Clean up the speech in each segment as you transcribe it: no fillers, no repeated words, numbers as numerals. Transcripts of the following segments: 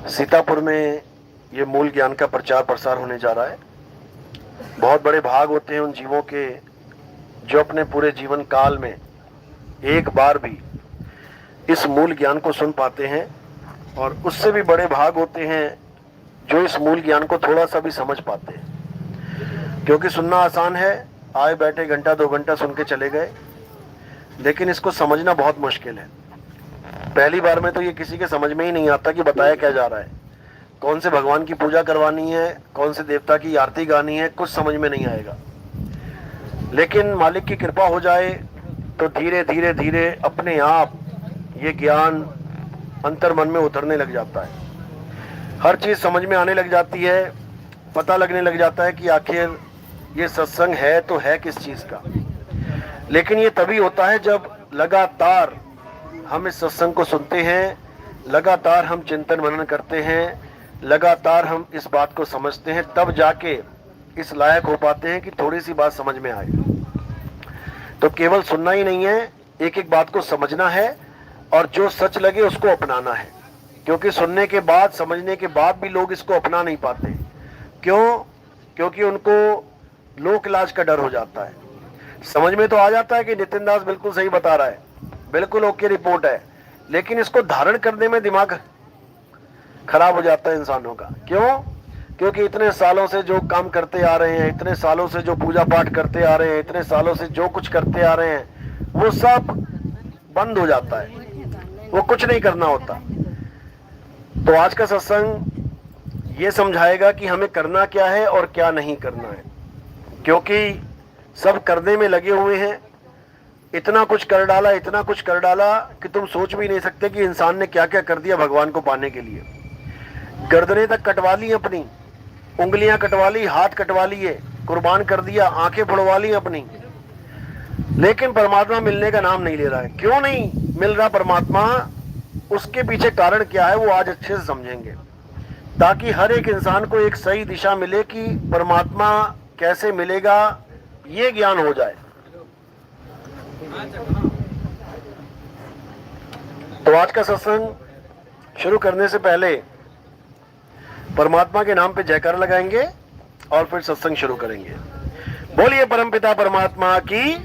सीतापुर में ये मूल ज्ञान का प्रचार प्रसार होने जा रहा है। बहुत बड़े भाग होते हैं उन जीवों के जो अपने पूरे जीवन काल में एक बार भी इस मूल ज्ञान को सुन पाते हैं, और उससे भी बड़े भाग होते हैं जो इस मूल ज्ञान को थोड़ा सा भी समझ पाते हैं। क्योंकि सुनना आसान है, आए बैठे घंटा 2 घंटा सुन के चले गए, लेकिन इसको समझना बहुत मुश्किल है। पहली बार में तो ये किसी के समझ में ही नहीं आता कि बताया क्या जा रहा है, कौन से भगवान की पूजा करवानी है, कौन से देवता की आरती गानी है, कुछ समझ में नहीं आएगा। लेकिन मालिक की कृपा हो जाए तो धीरे धीरे धीरे अपने आप ये ज्ञान अंतर मन में उतरने लग जाता है। हर चीज समझ में आने लग जाती है, पता लगने लग जाता है कि आखिर ये सत्संग है तो है किस चीज का। लेकिन ये तभी होता है जब लगातार हम इस सत्संग को सुनते हैं, लगातार हम चिंतन मनन करते हैं, लगातार हम इस बात को समझते हैं, तब जाके इस लायक हो पाते हैं कि थोड़ी सी बात समझ में आए। तो केवल सुनना ही नहीं है, एक एक बात को समझना है और जो सच लगे उसको अपनाना है। क्योंकि सुनने के बाद, समझने के बाद भी लोग इसको अपना नहीं पाते। क्यों? क्योंकि उनको लोक लाज का डर हो जाता है। समझ में तो आ जाता है कि नितिन दास बिल्कुल सही बता रहा है, बिल्कुल ओके रिपोर्ट है, लेकिन इसको धारण करने में दिमाग खराब हो जाता है इंसानों का। क्यों? क्योंकि इतने सालों से जो काम करते आ रहे हैं, इतने सालों से जो पूजा पाठ करते आ रहे हैं, इतने सालों से जो कुछ करते आ रहे हैं, वो सब बंद हो जाता है, वो कुछ नहीं करना होता। तो आज का सत्संग ये समझाएगा कि हमें करना क्या है और क्या नहीं करना है। क्योंकि सब करने में लगे हुए हैं, इतना कुछ कर डाला, इतना कुछ कर डाला कि तुम सोच भी नहीं सकते कि इंसान ने क्या क्या कर दिया भगवान को पाने के लिए। गर्दनें तक कटवा ली अपनी, उंगलियां कटवा ली, हाथ कटवा लिए, कुर्बान कर दिया, आंखें फोड़वा ली अपनी, लेकिन परमात्मा मिलने का नाम नहीं ले रहा है। क्यों नहीं मिल रहा परमात्मा? उसके पीछे कारण क्या है वो आज अच्छे से समझेंगे, ताकि हर एक इंसान को एक सही दिशा मिले कि परमात्मा कैसे मिलेगा, ये ज्ञान हो जाए। तो आज का सत्संग शुरू करने से पहले परमात्मा के नाम पे जयकार लगाएंगे और फिर सत्संग शुरू करेंगे। बोलिए परमपिता परमात्मा की,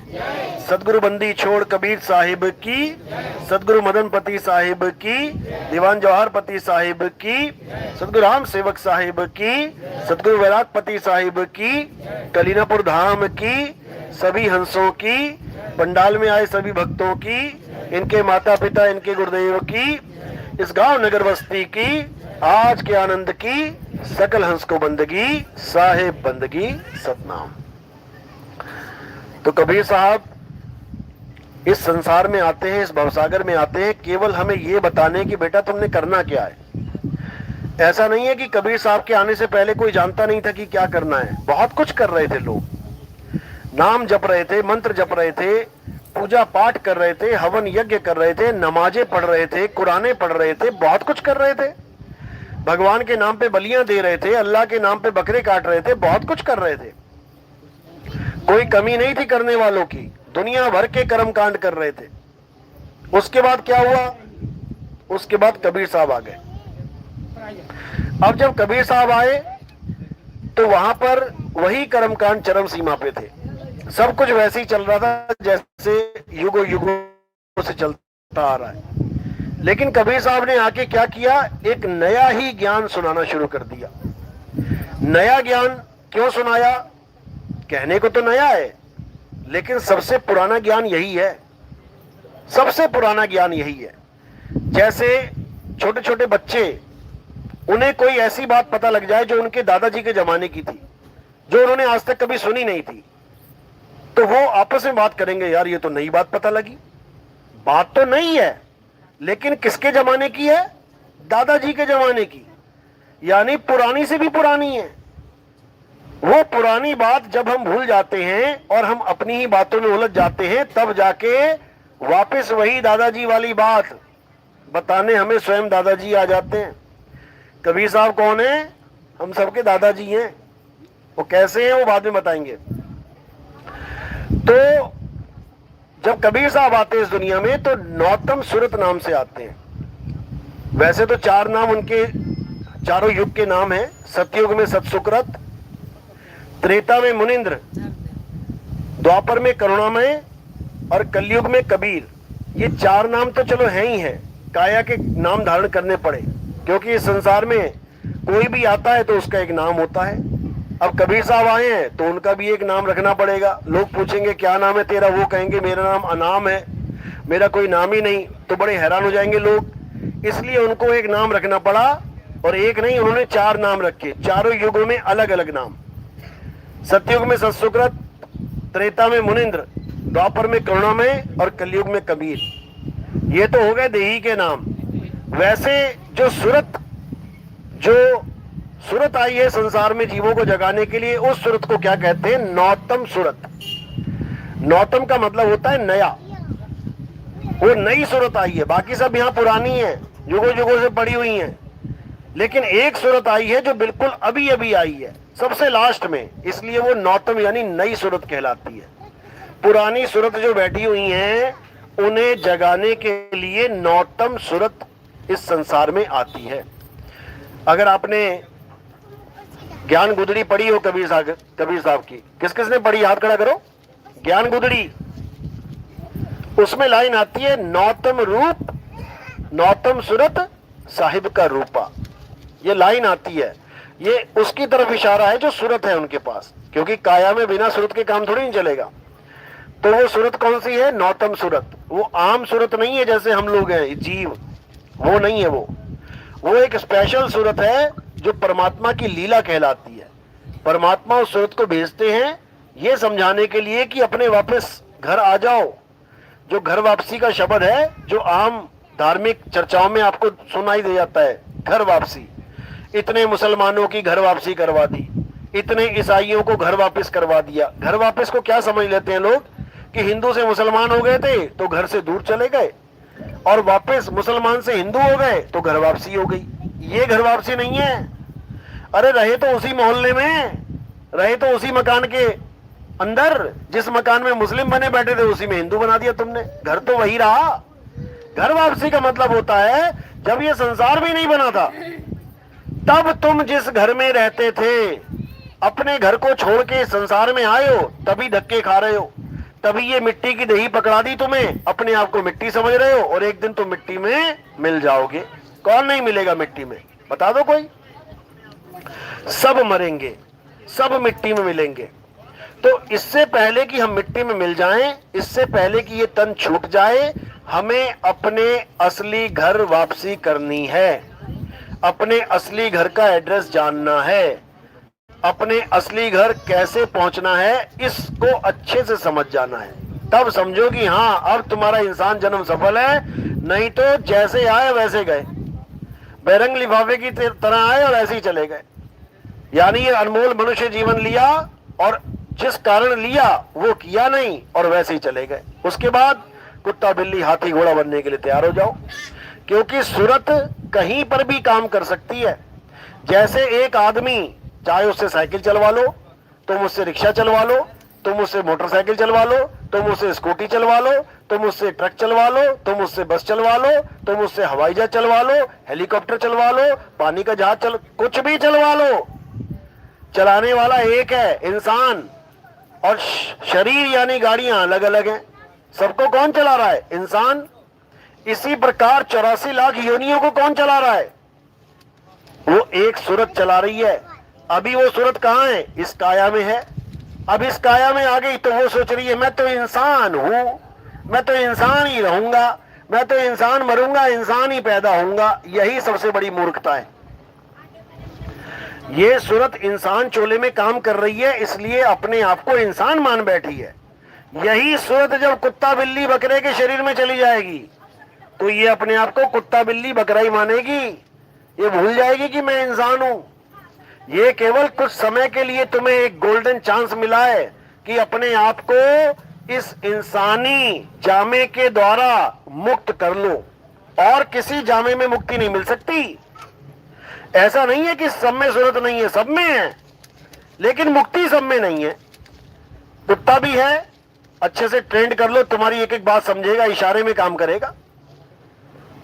सदगुरु बंदी छोड़ कबीर साहिब की, सदगुरु मदनपति साहिब की, दीवान जवाहरपति साहिब की, सदगुरु राम सेवक साहिब की, सदगुरु वैरागपति साहिब की, कलीनापुर धाम की, सभी हंसों की, पंडाल में आए सभी भक्तों की, इनके माता पिता, इनके गुरुदेव की, इस गांव नगर बस्ती की, आज के आनंद की, सकल हंस को बंदगी, साहेब बंदगी सतनाम। तो कबीर साहब इस संसार में आते हैं, इस भवसागर में आते हैं केवल हमें ये बताने कि बेटा तुमने करना क्या है। ऐसा नहीं है कि कबीर साहब के आने से पहले कोई जानता नहीं था कि क्या करना है। बहुत कुछ कर रहे थे लोग, नाम जप रहे थे, मंत्र जप रहे थे, पूजा पाठ कर रहे थे, हवन यज्ञ कर रहे थे, नमाजें पढ़ रहे थे, कुरानें पढ़ रहे थे, बहुत कुछ कर रहे थे। भगवान के नाम पे बलियां दे रहे थे, अल्लाह के नाम पे बकरे काट रहे थे, बहुत कुछ कर रहे थे। कोई कमी नहीं थी करने वालों की, दुनिया भर के कर्म कांड कर रहे थे। उसके बाद क्या हुआ? उसके बाद कबीर साहब आ गए। अब जब कबीर साहब आए तो वहां पर वही कर्म कांड चरम सीमा पे थे। सब कुछ वैसे ही चल रहा था जैसे युगों युगों से चलता आ रहा है। लेकिन कबीर साहब ने आके क्या किया? एक नया ही ज्ञान सुनाना शुरू कर दिया। नया ज्ञान क्यों सुनाया? कहने को तो नया है, लेकिन सबसे पुराना ज्ञान यही है। सबसे पुराना ज्ञान यही है। जैसे छोटे छोटे बच्चे, उन्हें कोई ऐसी बात पता लग जाए जो उनके दादाजी के जमाने की थी, जो उन्होंने आज तक कभी सुनी नहीं थी, तो वो आपस में बात करेंगे, यार ये तो नई बात पता लगी। बात तो नई है, लेकिन किसके जमाने की है? दादाजी के जमाने की, यानी पुरानी से भी पुरानी है। वो पुरानी बात जब हम भूल जाते हैं और हम अपनी ही बातों में उलझ जाते हैं, तब जाके वापस वही दादाजी वाली बात बताने हमें स्वयं दादाजी आ जाते हैं। कबीर साहब कौन है? हम सबके दादाजी हैं। वो कैसे हैं वो बाद में बताएंगे। तो जब कबीर साहब आते हैं इस दुनिया में तो नौतम सूरत नाम से आते हैं। वैसे तो 4 नाम उनके चारों युग के नाम है। सतयुग में सतसुकृत, त्रेता में मुनिंद्र, द्वापर में करुणामय और कलयुग में कबीर। ये चार नाम तो चलो है ही है, काया के नाम धारण करने पड़े, क्योंकि इस संसार में कोई भी आता है तो उसका एक नाम होता है। अब कबीर साहब आए हैं तो उनका भी एक नाम रखना पड़ेगा। लोग पूछेंगे क्या नाम है तेरा, वो कहेंगे मेरा नाम अनाम है, मेरा कोई नाम ही नहीं, तो बड़े हैरान हो जाएंगे लोग। इसलिए उनको एक नाम रखना पड़ा, और एक नहीं, उन्होंने चार नाम रखे, चारों युगों में अलग अलग नाम। सतयुग में सतसुकृत, त्रेता में मुनिंद्र, द्वापर में करुणामय और कलयुग में कबीर। ये तो हो गए देही के नाम। वैसे जो सूरत आई है संसार में जीवों को जगाने के लिए, उस सूरत को क्या कहते हैं? नौतम सूरत। नौतम का मतलब होता है नया, वो नई सूरत आई है। बाकी सब यहाँ पुरानी है, युगों युगों से पड़ी हुई है, लेकिन एक सूरत आई है जो बिल्कुल अभी अभी आई है, सबसे लास्ट में, इसलिए वो नौतम यानी नई सूरत कहलाती है। पुरानी सूरत जो बैठी हुई हैं उन्हें जगाने के लिए नौतम सूरत इस संसार में आती है। अगर आपने ज्ञान गुदड़ी पढ़ी हो कबीर साहब की, किस किसने पढ़ी, हाथ खड़ा करो। ज्ञान गुदड़ी, उसमें लाइन आती है नौतम रूप नौतम सूरत साहिब का रूपा। ये लाइन आती है, ये उसकी तरफ इशारा है जो सूरत है उनके पास, क्योंकि काया में बिना सूरत के काम थोड़ी नहीं चलेगा। तो वो सूरत कौन सी है? नौतम सूरत। वो आम सूरत नहीं है जैसे हम लोग हैं जीव, वो नहीं है। वो एक स्पेशल सूरत है जो परमात्मा की लीला कहलाती है। परमात्मा उस सूरत को भेजते हैं ये समझाने के लिए कि अपने वापस घर आ जाओ। जो घर वापसी का शब्द है, जो आम धार्मिक चर्चाओं में आपको सुनाई दे जाता है, घर वापसी। इतने मुसलमानों की घर वापसी करवा दी, इतने ईसाइयों को घर वापस करवा दिया। घर वापस को क्या समझ लेते हैं लोग कि हिंदू से मुसलमान हो गए थे तो घर से दूर चले गए, और वापस मुसलमान से हिंदू हो गए तो घर वापसी हो गई। ये घर वापसी नहीं है। अरे रहे तो उसी मोहल्ले में, रहे तो उसी मकान के अंदर, जिस मकान में मुस्लिम बने बैठे थे उसी में हिंदू बना दिया तुमने, घर तो वही रहा। घर वापसी का मतलब होता है जब ये संसार भी नहीं बना था तब तुम जिस घर में रहते थे, अपने घर को छोड़ के संसार में आए हो, तभी धक्के खा रहे हो, तभी ये मिट्टी की दही पकड़ा दी तुम्हें, अपने आप को मिट्टी समझ रहे हो, और एक दिन तुम मिट्टी में मिल जाओगे। कौन नहीं मिलेगा मिट्टी में, बता दो कोई? सब मरेंगे, सब मिट्टी में मिलेंगे। तो इससे पहले कि हम मिट्टी में मिल जाएं, इससे पहले कि ये तन छूट जाए, हमें अपने असली घर वापसी करनी है। अपने असली घर का एड्रेस जानना है, अपने असली घर कैसे पहुंचना है इसको अच्छे से समझ जाना है। तब समझो कि हाँ अब तुम्हारा इंसान जन्म सफल है, नहीं तो जैसे आए वैसे गए, बैरंग लिफाफे की तरह आए और ऐसे ही चले गए। यानी ये अनमोल मनुष्य जीवन लिया और जिस कारण लिया वो किया नहीं और वैसे ही चले गए। उसके बाद कुत्ता बिल्ली हाथी घोड़ा बनने के लिए तैयार हो जाओ, क्योंकि सूरत कहीं पर भी काम कर सकती है। जैसे एक आदमी, चाहे उससे साइकिल चलवा लो, तुम उससे रिक्शा चलवा लो, तुम उससे मोटरसाइकिल चलवा लो, तुम उससे स्कूटी चलवा लो, तुम उससे ट्रक चलवा लो, तुम उससे बस चलवा लो, तुम उससे हवाई जहाज चलवा लो, हेलीकॉप्टर चलवा लो, पानी का जहाज कुछ भी चलवा लो, चलाने वाला एक है, इंसान। और शरीर यानी गाड़ियां अलग अलग हैं, सबको कौन चला रहा है? इंसान। इसी प्रकार 84 लाख योनियों को कौन चला रहा है? वो एक सूरत चला रही है। अभी वो सूरत कहाँ है? इस काया में है। अब इस काया में आ गई तो वो सोच रही है मैं तो इंसान हूं, मैं तो इंसान ही रहूंगा, मैं तो इंसान मरूंगा, इंसान ही पैदा होऊंगा। यही सबसे बड़ी मूर्खता है। ये सूरत इंसान चोले में काम कर रही है, इसलिए अपने आप को इंसान मान बैठी है। यही सूरत जब कुत्ता बिल्ली बकरे के शरीर में चली जाएगी तो ये अपने आप को कुत्ता बिल्ली बकरा ही मानेगी, ये भूल जाएगी कि मैं इंसान हूं। ये केवल कुछ समय के लिए तुम्हें एक गोल्डन चांस मिला है कि अपने आप को इस इंसानी जामे के द्वारा मुक्त कर लो, और किसी जामे में मुक्ति नहीं मिल सकती। ऐसा नहीं है कि सब में सूरत नहीं है, सब में है, लेकिन मुक्ति सब में नहीं है। कुत्ता भी है, अच्छे से ट्रेंड कर लो, तुम्हारी एक एक बात समझेगा, इशारे में काम करेगा।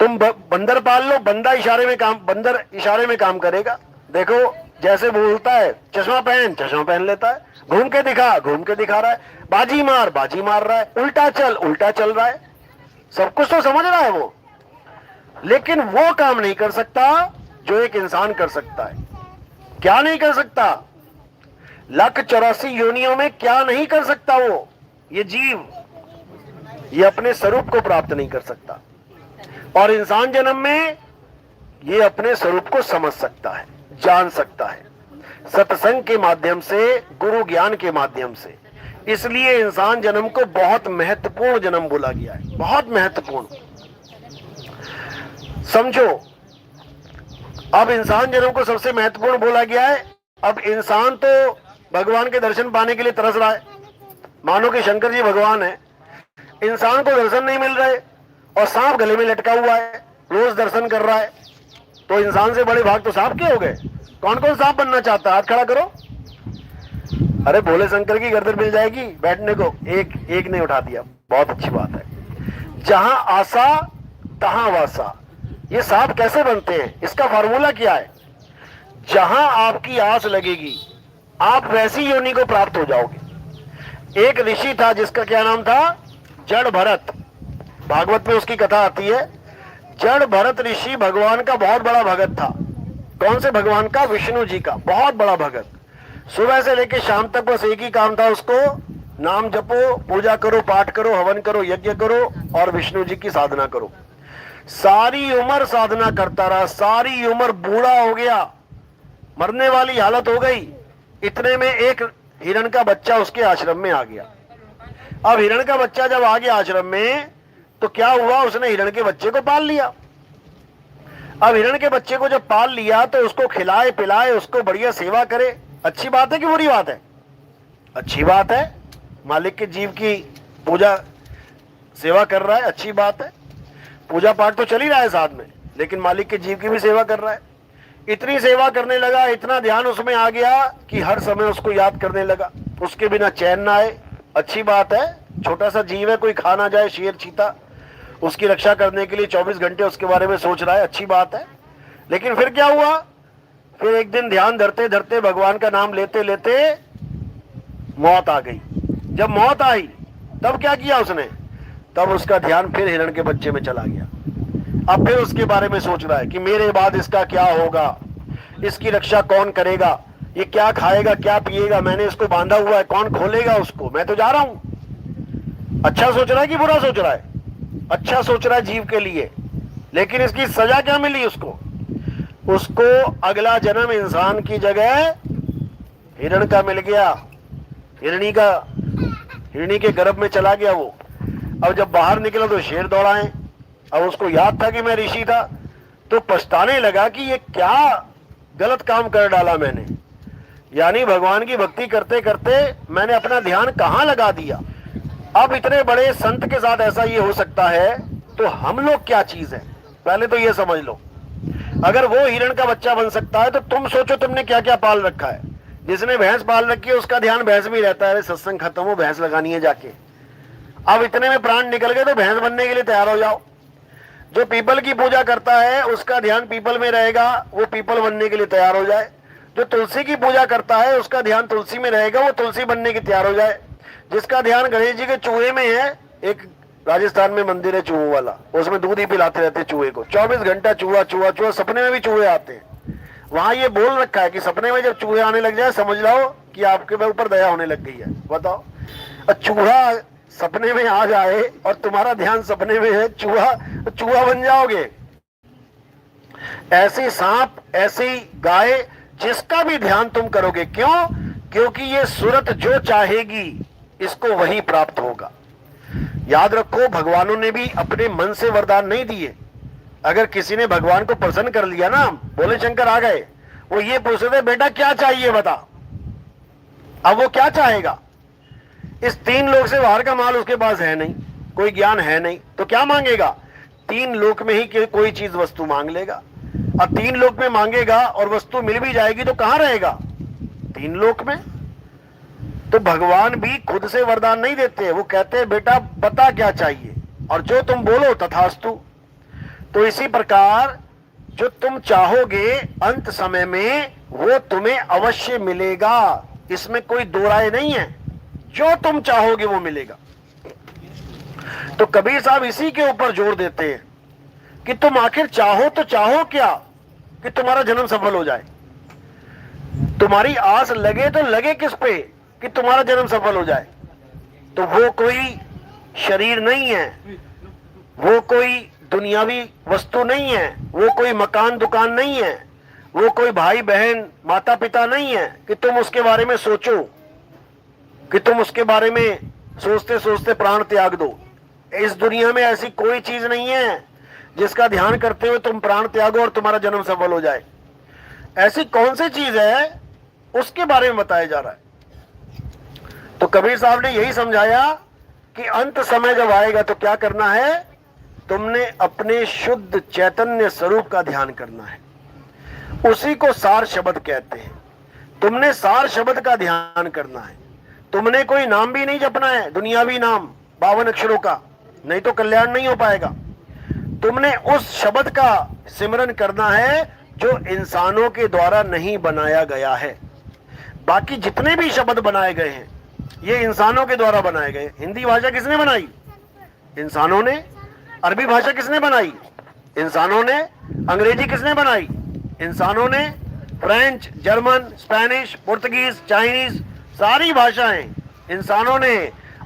तुम बंदर पाल लो, बंदर इशारे में काम करेगा। देखो जैसे बोलता है चश्मा पहन लेता है, घूम के दिखा रहा है, बाजी मार रहा है, उल्टा चल रहा है, सब कुछ तो समझ रहा है वो, लेकिन वो काम नहीं कर सकता जो एक इंसान कर सकता है। क्या नहीं कर सकता? 184 योनियों में क्या नहीं कर सकता वो? ये जीव ये अपने स्वरूप को प्राप्त नहीं कर सकता, और इंसान जन्म में ये अपने स्वरूप को समझ सकता है, जान सकता है, सत्संग के माध्यम से, गुरु ज्ञान के माध्यम से। इसलिए इंसान जन्म को बहुत महत्वपूर्ण जन्म बोला गया है, बहुत महत्वपूर्ण। समझो, अब इंसान जन्म को सबसे महत्वपूर्ण बोला गया है। अब इंसान तो भगवान के दर्शन पाने के लिए तरस रहा है, मानो कि शंकर जी भगवान है, इंसान को दर्शन नहीं मिल रहे, और सांप गले में लटका हुआ है, रोज दर्शन कर रहा है, तो इंसान से बड़े भाग तो सांप के हो गए। कौन कौन सांप बनना चाहता है? हाथ खड़ा करो। अरे भोले शंकर की गर्दन मिल जाएगी बैठने को। एक ने उठा दिया, बहुत अच्छी बात है। जहां आशा तहां वासा, ये सांप कैसे बनते हैं? इसका फार्मूला क्या है? जहां आपकी आस लगेगी आप वैसी योनि को प्राप्त हो जाओगे। एक ऋषि था जिसका क्या नाम था? जड़ भरत। भागवत में उसकी कथा आती है। जड़ भरत ऋषि भगवान का बहुत बड़ा भगत था। कौन से भगवान का? विष्णु जी का बहुत बड़ा भगत। सुबह से लेकर शाम तक बस एक ही काम था उसको, नाम जपो, पूजा करो, पाठ करो, हवन करो, यज्ञ करो और विष्णु जी की साधना करो। सारी उम्र साधना करता रहा, सारी उम्र बूढ़ा हो गया, मरने वाली हालत हो गई। इतने में एक हिरण का बच्चा उसके आश्रम में आ गया। अब हिरण का बच्चा जब आ गया आश्रम में, तो क्या हुआ? उसने हिरण के बच्चे को पाल लिया। अब हिरण के बच्चे को जब पाल लिया तो उसको खिलाए पिलाए, उसको बढ़िया सेवा करे। अच्छी बात है कि बुरी बात है? अच्छी बात है। मालिक के जीव की पूजा सेवा कर रहा है, अच्छी बात है। पूजा पाठ तो चल ही रहा है साथ में, लेकिन मालिक के जीव की भी सेवा कर रहा है। इतनी सेवा करने लगा, इतना ध्यान उसमें आ गया कि हर समय उसको याद करने लगा। उसके बिना चैन ना आए, अच्छी बात है। छोटा सा जीव है, कोई खा ना जाए, शेर चीता, उसकी रक्षा करने के लिए 24 घंटे उसके बारे में सोच रहा है, अच्छी बात है। लेकिन फिर क्या हुआ? फिर एक दिन ध्यान धरते धरते, भगवान का नाम लेते लेते मौत आ गई। जब मौत आई तब क्या किया उसने? तब उसका ध्यान फिर हिरण के बच्चे में चला गया। अब फिर उसके बारे में सोच रहा है कि मेरे बाद इसका क्या होगा, इसकी रक्षा कौन करेगा, ये क्या खाएगा क्या पिएगा, मैंने इसको बांधा हुआ है, कौन खोलेगा उसको, मैं तो जा रहा हूं। अच्छा सोच रहा है कि बुरा सोच रहा है? अच्छा सोच रहा है जीव के लिए, लेकिन इसकी सजा क्या मिली उसको? उसको अगला जन्म इंसान की जगह हिरण का मिल गया। हिरणी के गर्भ में चला गया वो। अब जब बाहर निकला तो शेर दौड़ाए। अब उसको याद था कि मैं ऋषि था, तो पछताने लगा कि ये क्या गलत काम कर डाला मैंने। यानी भगवान की भक्ति करते करते मैंने अपना ध्यान कहां लगा दिया। अब इतने बड़े संत के साथ ऐसा ये हो सकता है, तो हम लोग क्या चीज है? पहले तो ये समझ लो। अगर वो हिरण का बच्चा बन सकता है तो तुम सोचो तुमने क्या क्या पाल रखा है। जिसने भैंस पाल रखी है उसका ध्यान भैंस में रहता है, सत्संग खत्म हो, भैंस लगानी है जाके। अब इतने में प्राण निकल गए तो भैंस बनने के लिए तैयार हो जाओ। जो पीपल की पूजा करता है उसका ध्यान पीपल में रहेगा, वो पीपल बनने के लिए तैयार हो जाए। जो तुलसी की पूजा करता है उसका ध्यान तुलसी में रहेगा, वो तुलसी बनने के तैयार हो जाए। जिसका ध्यान गणेश जी के चूहे में है, एक राजस्थान में मंदिर है चूहों वाला, उसमें दूध ही पिलाते रहते चूहे को, 24 घंटा चूहा चूहा चूहा। सपने में भी चूहे आते हैं। वहां ये बोल रखा है कि सपने में जब चूहे आने लग जाए समझ लो कि आपके ऊपर दया होने लग गई है। बताओ, चूहा सपने में आ जाए और तुम्हारा ध्यान सपने में है, चूहा बन जाओगे। ऐसी सांप, ऐसी गाय, जिसका भी ध्यान तुम करोगे। क्यों? क्योंकि ये सूरत जो चाहेगी इसको वही प्राप्त होगा। याद रखो, भगवानों ने भी अपने मन से वरदान नहीं दिए। अगर किसी ने भगवान को प्रसन्न कर लिया ना, भोले शंकर आ गए, वो ये पूछ रहे थे बेटा क्या चाहिए बता। अब वो क्या चाहेगा? इस 3 लोक से बाहर का माल उसके पास है नहीं, कोई ज्ञान है नहीं, तो क्या मांगेगा? 3 लोक में ही कोई चीज वस्तु मांग लेगा। अब 3 लोक में मांगेगा और वस्तु मिल भी जाएगी तो कहां रहेगा? 3 लोक में। तो भगवान भी खुद से वरदान नहीं देते, वो कहते हैं बेटा बता क्या चाहिए, और जो तुम बोलो तथास्तु। तो इसी प्रकार जो तुम चाहोगे अंत समय में वो तुम्हें अवश्य मिलेगा, इसमें कोई दो राय नहीं है। जो तुम चाहोगे वो मिलेगा। तो कबीर साहब इसी के ऊपर जोर देते हैं कि तुम आखिर चाहो तो चाहो क्या कि तुम्हारा जन्म सफल हो जाए। तुम्हारी आस लगे तो लगे किस पे कि तुम्हारा जन्म सफल हो जाए। तो वो कोई शरीर नहीं है, वो कोई दुनियावी वस्तु नहीं है, वो कोई मकान दुकान नहीं है, वो कोई भाई बहन माता पिता नहीं है कि तुम उसके बारे में सोचो, कि तुम उसके बारे में सोचते सोचते प्राण त्याग दो। इस दुनिया में ऐसी कोई चीज नहीं है जिसका ध्यान करते हुए तुम प्राण त्यागो और तुम्हारा जन्म सफल हो जाए। ऐसी कौन सी चीज है उसके बारे में बताया जा रहा है। तो कबीर साहब ने यही समझाया कि अंत समय जब आएगा तो क्या करना है, तुमने अपने शुद्ध चैतन्य स्वरूप का ध्यान करना है। उसी को सार शब्द कहते हैं। तुमने सार शब्द का ध्यान करना है। तुमने कोई नाम भी नहीं जपना है, दुनियावी नाम 52 अक्षरों का, नहीं तो कल्याण नहीं हो पाएगा। तुमने उस शब्द का सिमरन करना है जो इंसानों के द्वारा नहीं बनाया गया है। बाकी जितने भी शब्द बनाए गए हैं ये इंसानों के द्वारा बनाए गए। हिंदी भाषा किसने बनाई? इंसानों ने। अरबी भाषा किसने बनाई? इंसानों ने। अंग्रेजी किसने बनाई? इंसानों ने। French, German, Spanish, Portuguese, Chinese, सारी भाषाएं इंसानों ने।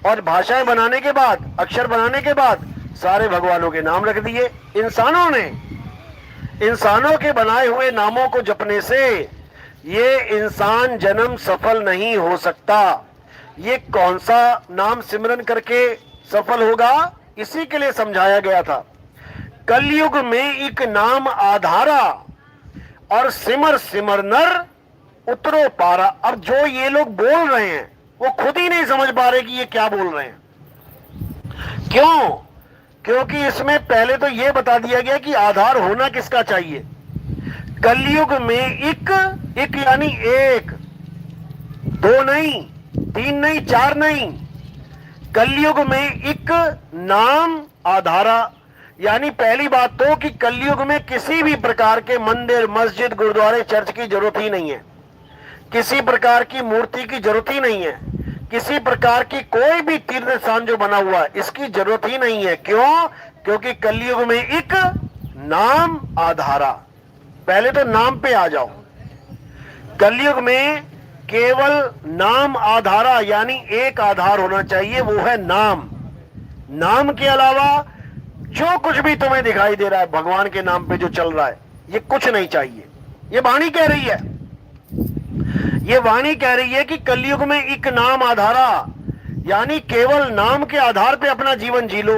और भाषाएं बनाने के बाद, अक्षर बनाने के बाद सारे भगवानों के नाम रख दिए इंसानों ने। इंसानों के बनाए हुए नामों को जपने से ये इंसान जन्म सफल नहीं हो सकता। ये कौन सा नाम सिमरन करके सफल होगा, इसी के लिए समझाया गया था। कलयुग में एक नाम आधारा और सिमर सिमर नर उतरो पारा। अब जो ये लोग बोल रहे हैं वो खुद ही नहीं समझ पा रहे कि ये क्या बोल रहे हैं। क्यों? क्योंकि इसमें पहले तो ये बता दिया गया कि आधार होना किसका चाहिए। कलयुग में एक यानी एक, दो नहीं, तीन नहीं, चार नहीं, कलयुग में एक नाम आधारा। यानी पहली बात तो कि कलयुग में किसी भी प्रकार के मंदिर, मस्जिद, गुरुद्वारे, चर्च की जरूरत ही नहीं है। किसी प्रकार की मूर्ति की जरूरत ही नहीं है। किसी प्रकार की कोई भी तीर्थ स्थान जो बना हुआ है इसकी जरूरत ही नहीं है। क्यों? क्योंकि कलयुग में एक नाम आधारा। पहले तो नाम पे आ जाओ। कलयुग में केवल नाम आधारा यानी एक आधार होना चाहिए, वो है नाम। नाम के अलावा जो कुछ भी तुम्हें दिखाई दे रहा है भगवान के नाम पे जो चल रहा है ये कुछ नहीं चाहिए। ये वाणी कह रही है, ये वाणी कह रही है कि कलयुग में एक नाम आधारा यानी केवल नाम के आधार पे अपना जीवन जी लो।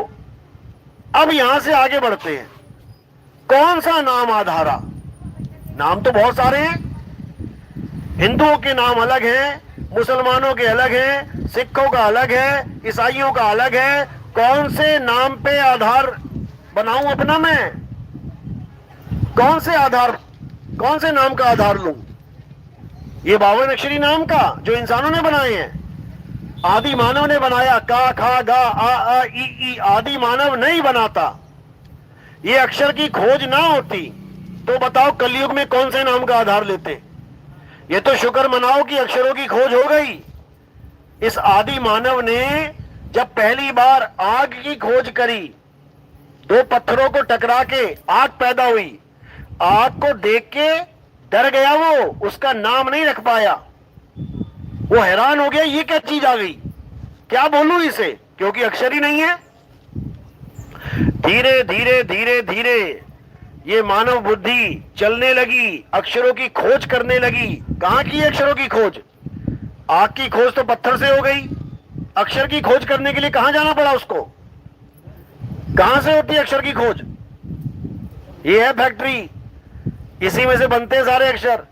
अब यहां से आगे बढ़ते हैं। कौन सा नाम आधारा? नाम तो बहुत सारे हैं। हिंदुओं के नाम अलग हैं, मुसलमानों के अलग हैं, सिखों का अलग है, ईसाइयों का अलग है। कौन से नाम पे आधार बनाऊं अपना मैं? कौन से आधार, कौन से नाम का आधार लूं? ये 52 अक्षरी नाम का जो इंसानों ने बनाए हैं, आदि मानव ने बनाया। का, खा, गा, आ, ई, आदि मानव नहीं बनाता। ये अक्षर की खोज ना होती तो बताओ कलयुग में कौन से नाम का आधार लेते? ये तो शुक्र मनाओ कि अक्षरों की खोज हो गई। इस आदि मानव ने जब पहली बार आग की खोज करी, दो पत्थरों को टकरा के आग पैदा हुई। आग को देख के डर गया वो, उसका नाम नहीं रख पाया। वो हैरान हो गया, ये क्या चीज आ गई, क्या बोलूं इसे, क्योंकि अक्षर ही नहीं है। धीरे धीरे धीरे धीरे ये मानव बुद्धि चलने लगी, अक्षरों की खोज करने लगी। कहां की अक्षरों की खोज? आग की खोज तो पत्थर से हो गई, अक्षर की खोज करने के लिए कहां जाना पड़ा उसको? कहां से होती है अक्षर की खोज? ये है फैक्ट्री, इसी में से बनते हैं सारे अक्षर।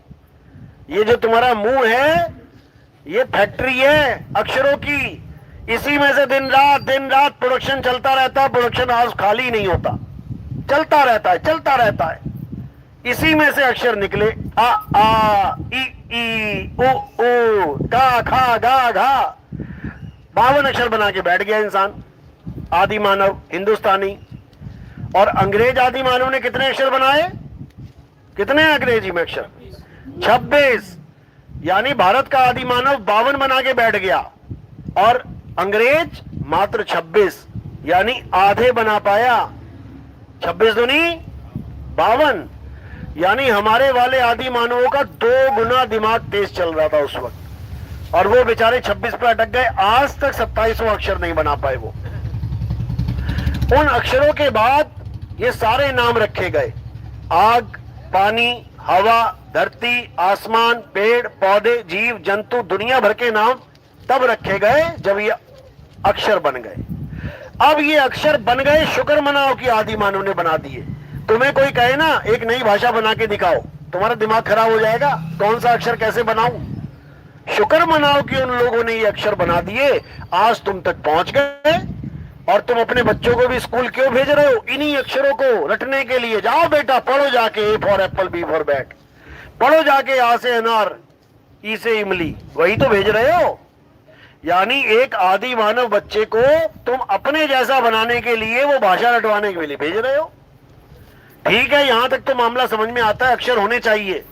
ये जो तुम्हारा मुंह है ये फैक्ट्री है अक्षरों की, इसी में से दिन रात प्रोडक्शन चलता रहता है। प्रोडक्शन हाउस खाली नहीं होता, चलता रहता है, चलता रहता है। इसी में से अक्षर निकले, आ ई उ का, खा, गा, घा। 52 अक्षर बना के बैठ गया इंसान, आदि मानव हिंदुस्तानी। और अंग्रेज आदि मानव ने कितने अक्षर बनाए? कितने अंग्रेजी में अक्षर? 26। यानी भारत का आदि मानव 52 बना के बैठ गया और अंग्रेज मात्र 26, यानी आधे बना पाया। 26 दूनी 52, यानी हमारे वाले आदि मानवों का 2 गुना दिमाग तेज चल रहा था उस वक्त, और वो बेचारे 26 पर अटक गए। आज तक 27वां अक्षर नहीं बना पाए वो। उन अक्षरों के बाद ये सारे नाम रखे गए, आग, पानी, हवा, धरती, आसमान, पेड़ पौधे, जीव जंतु, दुनिया भर के नाम तब रखे गए जब ये अक्षर बन गए। अब ये अक्षर बन गए, शुक्र मनाओ कि आदि मानव ने बना दिए। तुम्हें कोई कहे ना एक नई भाषा बना के दिखाओ, तुम्हारा दिमाग खराब हो जाएगा, कौन सा अक्षर कैसे बनाऊं? शुक्र मनाओ कि उन लोगों ने ये अक्षर बना दिए, आज तुम तक पहुंच गए। और तुम अपने बच्चों को भी स्कूल क्यों भेज रहे हो? इन्हीं अक्षरों को रटने के लिए। जाओ बेटा पढ़ो जाके, A for apple, B for bat, पढ़ो जाके, आ से अनार, ई से इमली, वही तो भेज रहे हो। यानी एक आदि मानव बच्चे को तुम अपने जैसा बनाने के लिए, वो भाषा रटवाने के लिए भेज रहे हो। ठीक है, यहां तक तो मामला समझ में आता है। अक्षर होने चाहिए,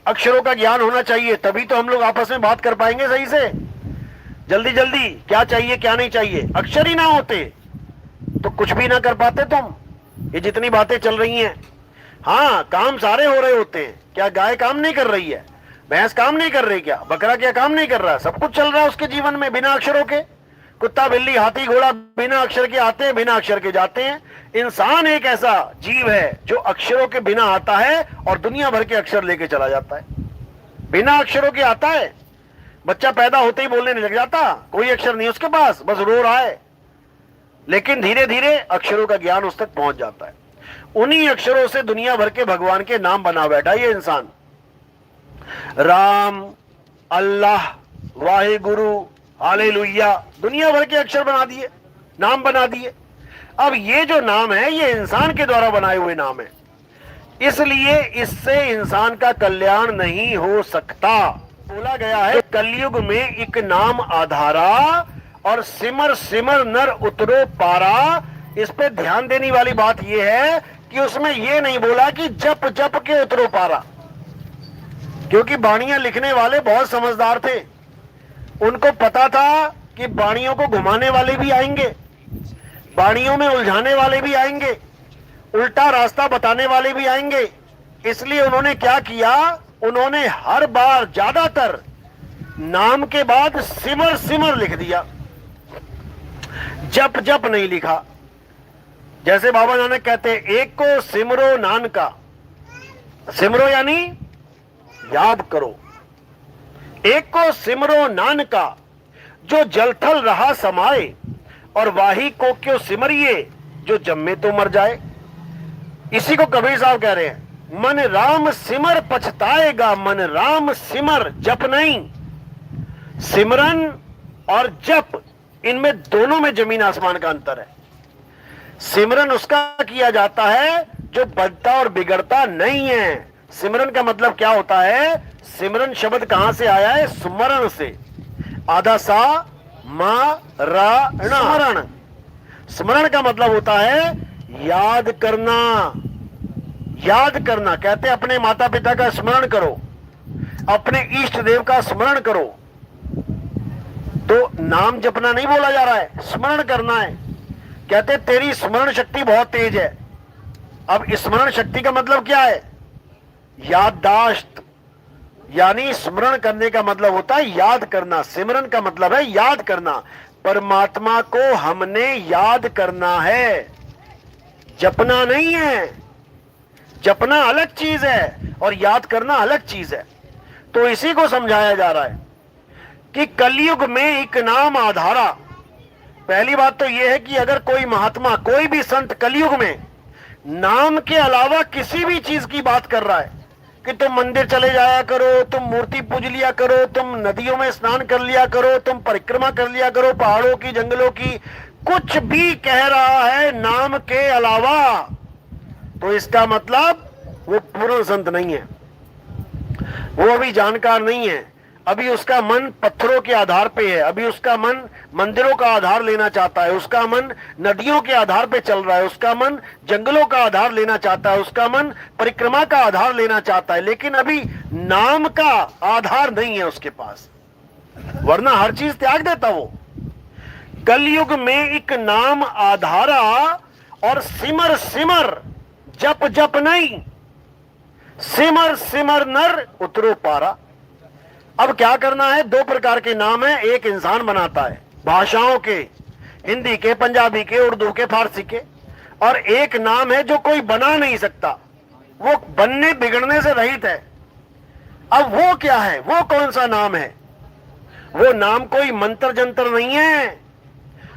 अक्षरों का ज्ञान होना चाहिए, तभी तो हम लोग आपस में बात कर पाएंगे सही से। जल्दी जल्दी क्या चाहिए क्या नहीं चाहिए, अक्षर ही ना होते तो कुछ भी ना कर पाते तुम। ये जितनी बातें चल रही हैं, हाँ काम सारे हो रहे होते हैं। क्या गाय काम नहीं कर रही है? भैंस काम नहीं कर रही क्या? बकरा क्या काम नहीं कर रहा? सब कुछ चल रहा है उसके जीवन में बिना अक्षरों के। कुत्ता बिल्ली हाथी घोड़ा बिना अक्षर के आते हैं, बिना अक्षर के जाते हैं। इंसान एक ऐसा जीव है जो अक्षरों के बिना आता है और दुनिया भर के अक्षर लेके चला जाता है। बिना अक्षरों के आता है, बच्चा पैदा होते ही बोलने नहीं लग जाता, कोई अक्षर नहीं उसके पास, बस रो रहा है, लेकिन धीरे धीरे अक्षरों का ज्ञान उस तक पहुंच जाता है। उन्हीं अक्षरों से दुनिया भर के भगवान के नाम बना बैठा ये इंसान। राम, अल्लाह, वाहेगुरु, हालेलुया, दुनिया भर के अक्षर बना दिए, नाम बना दिए। अब ये जो नाम है ये इंसान के द्वारा बनाए हुए नाम है, इसलिए इससे इंसान का कल्याण नहीं हो सकता। बोला गया है कलयुग में एक नाम आधारा और सिमर सिमर नर उतरो पारा। इस पे ध्यान देने वाली बात यह है कि उसमें यह नहीं बोला कि जप जप के उतरो पारा, क्योंकि बाणियां लिखने वाले बहुत समझदार थे। उनको पता था कि बाणियों को घुमाने वाले भी आएंगे, बाणियों में उलझाने वाले भी आएंगे, उल्टा रास्ता बताने वाले भी आएंगे। इसलिए उन्होंने क्या किया, उन्होंने हर बार ज्यादातर नाम के बाद सिमर सिमर लिख दिया, जप जप नहीं लिखा। जैसे बाबा नानक कहते हैं, एक को सिमरो नानका, सिमरो यानी याद करो, एक को सिमरो नानका जो जलथल रहा समाए, और वाही को क्यों सिमरिए जो जम्मे तो मर जाए। इसी को कबीर साहब कह रहे हैं, मन राम सिमर पछताएगा, मन राम सिमर जप नहीं। सिमरन और जप, इनमें दोनों में जमीन आसमान का अंतर है। सिमरन उसका किया जाता है जो बढ़ता और बिगड़ता नहीं है। सिमरन का मतलब क्या होता है? सिमरन शब्द कहां से आया है? स्मरण से, आधा सा मा रा स्मरण। स्मरण का मतलब होता है याद करना, याद करना। कहते हैं अपने माता पिता का स्मरण करो, अपने इष्ट देव का स्मरण करो। तो नाम जपना नहीं बोला जा रहा है, स्मरण करना है। कहते तेरी स्मरण शक्ति बहुत तेज है। अब स्मरण शक्ति का मतलब क्या है? याददाश्त, यानी स्मरण करने का मतलब होता है याद करना। सिमरन का मतलब है याद करना। परमात्मा को हमने याद करना है, जपना नहीं है। जपना अलग चीज है और याद करना अलग चीज है। तो इसी को समझाया जा रहा है कि कलयुग में एक नाम आधारा। पहली बात तो यह है कि अगर कोई महात्मा, कोई भी संत कलयुग में नाम के अलावा किसी भी चीज की बात कर रहा है कि तुम मंदिर चले जाया करो, तुम मूर्ति पूज लिया करो, तुम नदियों में स्नान कर लिया करो, तुम परिक्रमा कर लिया करो पहाड़ों की जंगलों की, कुछ भी कह रहा है नाम के अलावा, तो इसका मतलब वो पूर्ण संत नहीं है, वो अभी जानकार नहीं है। अभी उसका मन पत्थरों के आधार पे है, अभी उसका मन मंदिरों का आधार लेना चाहता है, उसका मन नदियों के आधार पे चल रहा है, उसका मन जंगलों का आधार लेना चाहता है, उसका मन परिक्रमा का आधार लेना चाहता है, लेकिन अभी नाम का आधार नहीं है उसके पास, वरना हर चीज त्याग देता वो। कलयुग में एक नाम आधारा और सिमर सिमर जप जप नहीं, सिमर सिमर नर उतरो पारा। अब क्या करना है, दो प्रकार के नाम है, एक इंसान बनाता है भाषाओं के, हिंदी के, पंजाबी के, उर्दू के, फारसी के, और एक नाम है जो कोई बना नहीं सकता, वो बनने बिगड़ने से रहित है। अब वो क्या है, वो कौन सा नाम है? वो नाम कोई मंत्र जंतर नहीं है,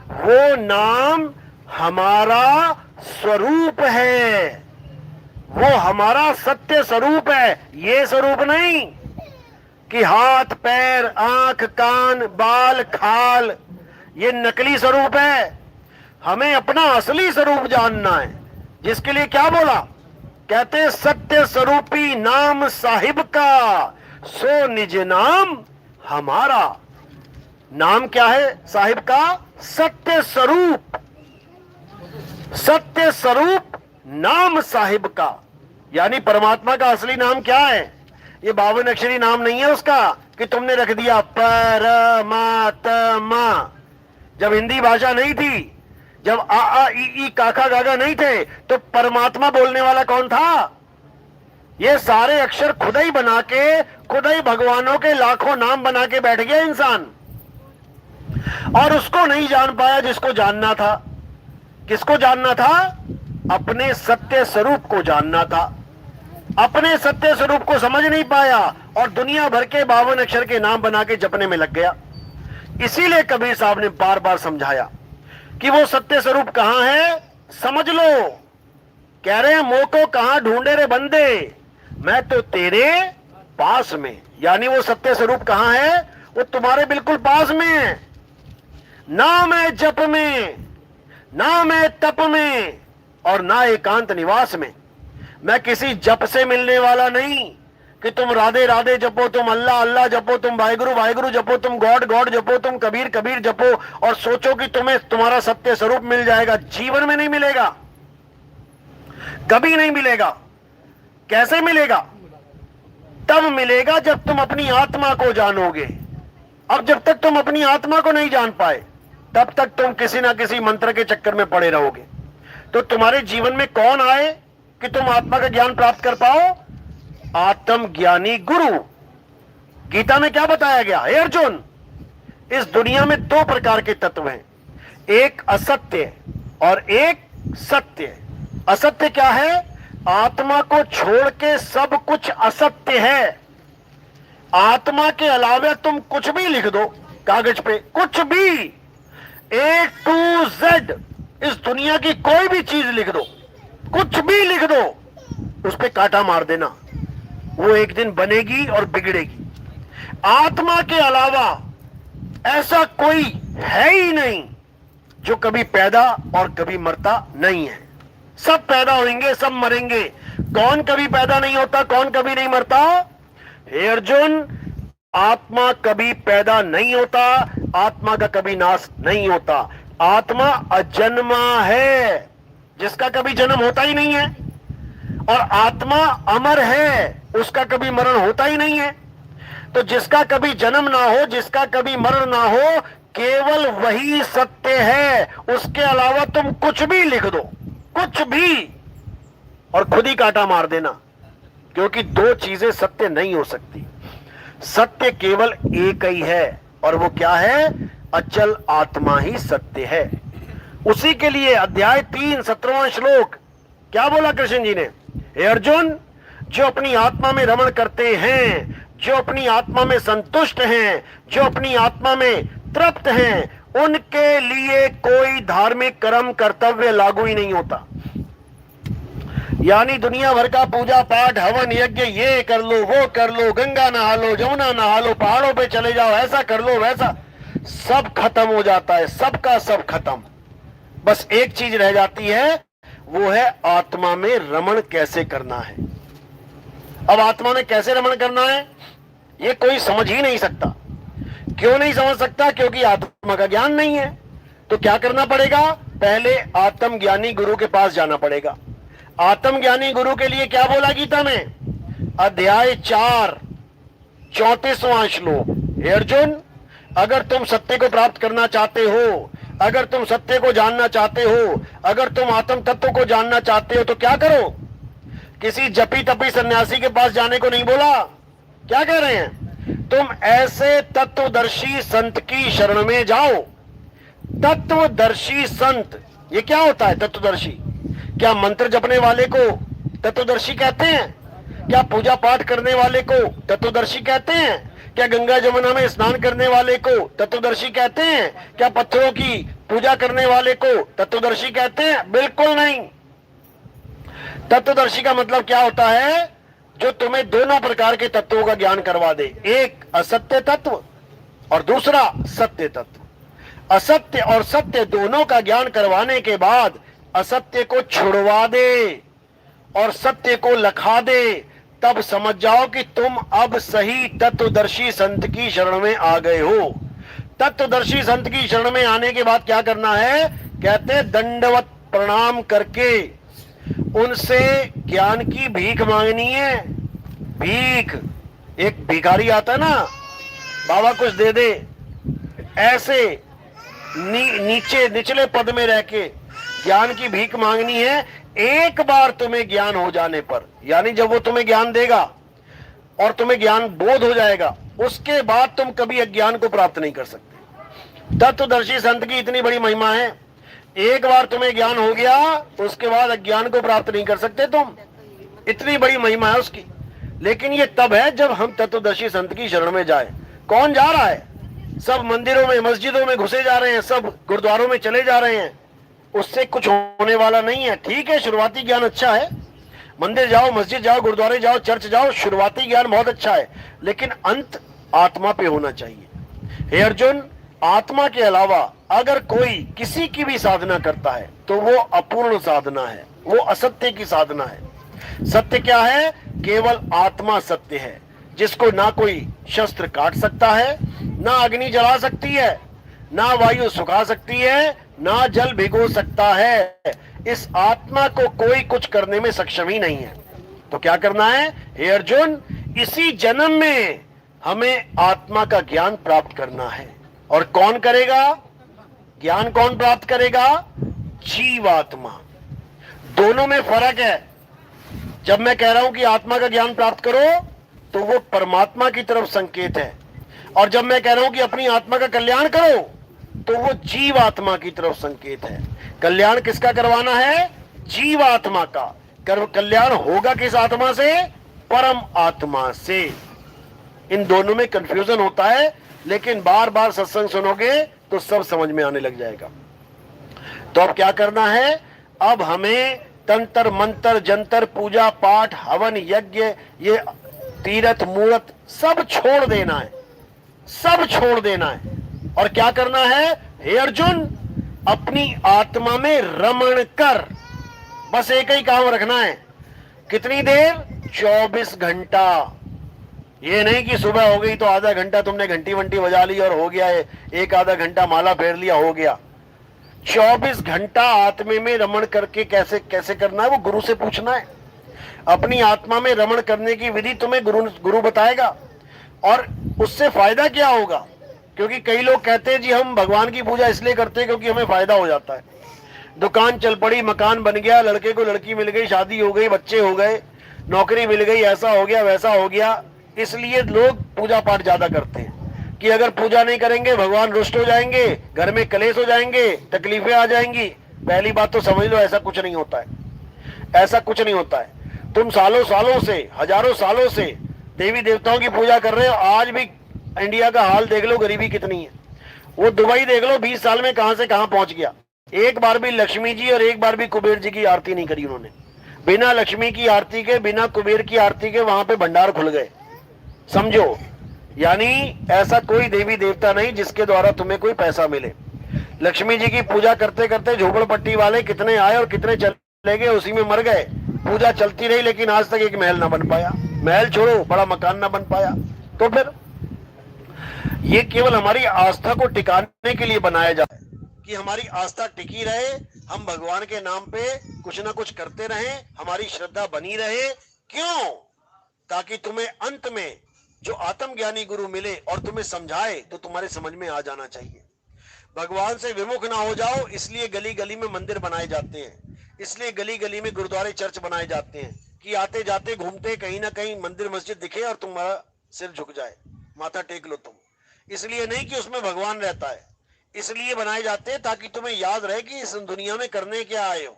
वो नाम हमारा स्वरूप है, वो हमारा सत्य स्वरूप है। ये स्वरूप नहीं कि हाथ पैर आंख कान बाल खाल, ये नकली स्वरूप है। हमें अपना असली स्वरूप जानना है, जिसके लिए क्या बोला, कहते सत्य स्वरूपी नाम साहिब का, सो निज नाम हमारा। नाम क्या है साहिब का? सत्य स्वरूप, सत्य स्वरूप नाम साहिब का। यानी परमात्मा का असली नाम क्या है? ये 52 अक्षरी नाम नहीं है उसका कि तुमने रख दिया परमात्मा। जब हिंदी भाषा नहीं थी, जब आ आ ई काका गागा नहीं थे, तो परमात्मा बोलने वाला कौन था? ये सारे अक्षर खुद ही बना के, खुद ही भगवानों के लाखों नाम बना के बैठ गया इंसान, और उसको नहीं जान पाया जिसको जानना था। किसको जानना था? अपने सत्य स्वरूप को जानना था। अपने सत्य स्वरूप को समझ नहीं पाया और दुनिया भर के 52 अक्षर के नाम बना के जपने में लग गया। इसीलिए कबीर साहब ने बार बार समझाया कि वो सत्य स्वरूप कहां है, समझ लो। कह रहे हैं मोको कहां ढूंढे रे बंदे, मैं तो तेरे पास में। यानी वो सत्य स्वरूप कहां है? वो तुम्हारे बिल्कुल पास में है। ना मैं जप में, ना मैं तप में, और ना एकांत निवास में। मैं किसी जप से मिलने वाला नहीं कि तुम राधे राधे जपो, तुम अल्लाह अल्लाह जपो, तुम वाहिगुरु वाहिगुरु जपो, तुम गॉड गॉड जपो, तुम कबीर कबीर जपो और सोचो कि तुम्हें तुम्हारा सत्य स्वरूप मिल जाएगा। जीवन में नहीं मिलेगा, कभी नहीं मिलेगा। कैसे मिलेगा? तब मिलेगा जब तुम अपनी आत्मा को जानोगे। अब जब तक तुम अपनी आत्मा को नहीं जान पाए, तब तक तुम किसी ना किसी मंत्र के चक्कर में पड़े रहोगे। तो तुम्हारे जीवन में कौन आए कि तुम आत्मा का ज्ञान प्राप्त कर पाओ? आत्म ज्ञानी गुरु। गीता में क्या बताया गया? हे अर्जुन, इस दुनिया में दो प्रकार के तत्व हैं, एक असत्य और एक सत्य। असत्य क्या है? आत्मा को छोड़ के सब कुछ असत्य है। आत्मा के अलावा तुम कुछ भी लिख दो कागज पे, कुछ भी, A to Z, इस दुनिया की कोई भी चीज लिख दो, कुछ भी लिख दो, उस पे कांटा मार देना, वो एक दिन बनेगी और बिगड़ेगी। आत्मा के अलावा ऐसा कोई है ही नहीं जो कभी पैदा और कभी मरता नहीं है। सब पैदा होंगे, सब मरेंगे। कौन कभी पैदा नहीं होता, कौन कभी नहीं मरता? हे अर्जुन, आत्मा कभी पैदा नहीं होता, आत्मा का कभी नाश नहीं होता। आत्मा अजन्मा है, जिसका कभी जन्म होता ही नहीं है, और आत्मा अमर है, उसका कभी मरण होता ही नहीं है। तो जिसका कभी जन्म ना हो, जिसका कभी मरण ना हो, केवल वही सत्य है। उसके अलावा तुम कुछ भी लिख दो, कुछ भी, और खुद ही कांटा मार देना, क्योंकि दो चीजें सत्य नहीं हो सकती। सत्य केवल एक ही है, और वो क्या है? अचल आत्मा ही सत्य है। उसी के लिए अध्याय 3 17वां श्लोक क्या बोला कृष्ण जी ने? हे अर्जुन, जो अपनी आत्मा में रमण करते हैं, जो अपनी आत्मा में संतुष्ट हैं, जो अपनी आत्मा में तृप्त हैं, उनके लिए कोई धार्मिक कर्म कर्तव्य लागू ही नहीं होता। यानी दुनिया भर का पूजा पाठ हवन यज्ञ, ये कर लो, वो कर लो, गंगा नहा लो, जमुना नहा लो, पहाड़ों पे चले जाओ, ऐसा कर लो, वैसा, सब खत्म हो जाता है, सबका सब खत्म। बस एक चीज रह जाती है, वो है आत्मा में रमण कैसे करना है। अब आत्मा में कैसे रमण करना है? ये कोई समझ ही नहीं सकता। क्यों नहीं समझ सकता? क्योंकि आत्मा का ज्ञान नहीं है। तो क्या करना पड़ेगा? पहले आत्मज्ञानी गुरु के पास जाना पड़ेगा। आत्मज्ञानी गुरु के लिए क्या बोला गीता में? अध्याय 4 34वां श्लोक, हे अर्जुन, अगर तुम सत्य को प्राप्त करना चाहते हो, अगर तुम सत्य को जानना चाहते हो, अगर तुम आत्म तत्व को जानना चाहते हो, तो क्या करो? किसी जपी तपी सन्यासी के पास जाने को नहीं बोला। क्या कह रहे हैं? तुम ऐसे तत्वदर्शी संत की शरण में जाओ। तत्वदर्शी संत, ये क्या होता है तत्वदर्शी? क्या मंत्र जपने वाले को तत्वदर्शी कहते हैं? क्या पूजा पाठ करने वाले को तत्वदर्शी कहते हैं? क्या गंगा जमुना में स्नान करने वाले को तत्वदर्शी कहते हैं? क्या पत्थरों की पूजा करने वाले को तत्वदर्शी कहते हैं? बिल्कुल नहीं। तत्वदर्शी का मतलब क्या होता है? जो तुम्हें दोनों प्रकार के तत्वों का ज्ञान करवा दे, एक असत्य तत्व और दूसरा सत्य तत्व। असत्य और सत्य दोनों का ज्ञान करवाने के बाद असत्य को छुड़वा दे और सत्य को लखा दे, तब समझ जाओ कि तुम अब सही तत्वदर्शी संत की शरण में आ गए हो। तत्वदर्शी संत की शरण में आने के बाद क्या करना है? कहते दंडवत प्रणाम करके उनसे ज्ञान की भीख मांगनी है। भीख, एक भिखारी आता है ना, बाबा कुछ दे दे, ऐसे नीचे निचले पद में रह के ज्ञान की भीख मांगनी है। एक बार तुम्हें ज्ञान हो जाने पर, यानी जब वो तुम्हें ज्ञान देगा और तुम्हें ज्ञान बोध हो जाएगा, उसके बाद तुम कभी अज्ञान को प्राप्त नहीं कर सकते। तत्वदर्शी संत की इतनी बड़ी महिमा है, एक बार तुम्हें ज्ञान हो गया उसके बाद अज्ञान को प्राप्त नहीं कर सकते तुम। इतनी बड़ी महिमा है उसकी। लेकिन ये तब है जब हम तत्वदर्शी संत की शरण में जाए। कौन जा रहा है? सब मंदिरों में मस्जिदों में घुसे जा रहे हैं, सब गुरुद्वारों में चले जा रहे हैं, उससे कुछ होने वाला नहीं है। ठीक है, शुरुआती ज्ञान अच्छा है, मंदिर जाओ, मस्जिद जाओ, गुरुद्वारे जाओ, चर्च जाओ, शुरुआती ज्ञान बहुत अच्छा है, लेकिन अंत आत्मा पे होना चाहिए। हे अर्जुन, आत्मा के अलावा अगर कोई किसी की भी साधना करता है तो वो अपूर्ण साधना है, वो असत्य की साधना है। सत्य क्या है? केवल आत्मा सत्य है, जिसको ना कोई शस्त्र काट सकता है, ना अग्नि जला सकती है, ना वायु सुखा सकती है, ना जल भिगो सकता है। इस आत्मा को कोई कुछ करने में सक्षम ही नहीं है। तो क्या करना है? हे अर्जुन, इसी जन्म में हमें आत्मा का ज्ञान प्राप्त करना है। और कौन करेगा ज्ञान? कौन प्राप्त करेगा? जीवात्मा। दोनों में फर्क है। जब मैं कह रहा हूं कि आत्मा का ज्ञान प्राप्त करो तो वो परमात्मा की तरफ संकेत है, और जब मैं कह रहा हूं कि अपनी आत्मा का कल्याण करो तो वो जीवात्मा की तरफ संकेत है। कल्याण किसका करवाना है? जीवात्मा का। कल्याण होगा किस आत्मा से? परम आत्मा से। इन दोनों में कंफ्यूजन होता है, लेकिन बार बार सत्संग सुनोगे तो सब समझ में आने लग जाएगा। तो अब क्या करना है? अब हमें तंत्र मंत्र जंतर पूजा पाठ हवन यज्ञ, ये तीर्थ मूर्त सब छोड़ देना है, सब छोड़ देना है। और क्या करना है? हे अर्जुन, अपनी आत्मा में रमण कर। बस एक ही काम रखना है। कितनी देर? 24 घंटा। ये नहीं कि सुबह हो गई तो आधा घंटा तुमने घंटी वंटी बजा ली और हो गया है, एक आधा घंटा माला फेर लिया, हो गया। 24 घंटा आत्मा में रमण करके कैसे कैसे करना है वो गुरु से पूछना है। अपनी आत्मा में रमण करने की विधि तुम्हें गुरु बताएगा। और उससे फायदा क्या होगा? क्योंकि कई लोग कहते हैं जी हम भगवान की पूजा इसलिए करते हैं क्योंकि हमें फायदा हो जाता है। दुकान चल पड़ी, मकान बन गया, लड़के को लड़की मिल गई, शादी हो गई, बच्चे हो गए, नौकरी मिल गई, ऐसा हो गया वैसा हो गया। इसलिए लोग पूजा पाठ ज्यादा करते हैं कि अगर पूजा नहीं करेंगे भगवान रुष्ट हो जाएंगे, घर में कलेश हो जाएंगे, तकलीफें आ जाएंगी। पहली बात तो समझ लो, ऐसा कुछ नहीं होता है, ऐसा कुछ नहीं होता है। तुम सालों सालों से, हजारों सालों से देवी देवताओं की पूजा कर रहे हो। आज भी इंडिया का हाल देख लो, गरीबी कितनी है। वो दुबई देख लो, 20 साल में कहां से कहां पहुंच गया। एक बार भी लक्ष्मी जी और एक बार भी कुबेर जी की आरती नहीं करी उन्होंने। बिना लक्ष्मी की आरती के, बिना कुबेर की आरती के वहां पे भंडार खुल गए, समझो। यानी ऐसा कोई देवी देवता नहीं जिसके द्वारा तुम्हें कोई पैसा मिले। लक्ष्मी जी की पूजा करते करते झोपड़पट्टी वाले कितने आए और कितने चले गए, उसी में मर गए। पूजा चलती रही लेकिन आज तक एक महल ना बन पाया। महल छोड़ो, बड़ा मकान ना बन पाया। तो फिर ये केवल हमारी आस्था को टिकाने के लिए बनाया जाता है कि हमारी आस्था टिकी रहे, हम भगवान के नाम पे कुछ ना कुछ करते रहें, हमारी श्रद्धा बनी रहे। क्यों? ताकि तुम्हें अंत में जो आत्मज्ञानी गुरु मिले और तुम्हें समझाए तो तुम्हारे समझ में आ जाना चाहिए। भगवान से विमुख ना हो जाओ, इसलिए गली गली में मंदिर बनाए जाते हैं, इसलिए गली गली में गुरुद्वारे चर्च बनाए जाते हैं कि आते जाते घूमते कहीं ना कहीं मंदिर मस्जिद दिखे और तुम्हारा सिर झुक जाए, माथा टेक लो तुम। इसलिए नहीं कि उसमें भगवान रहता है, इसलिए बनाए जाते हैं ताकि तुम्हें याद रहे कि इस दुनिया में करने क्या आए हो।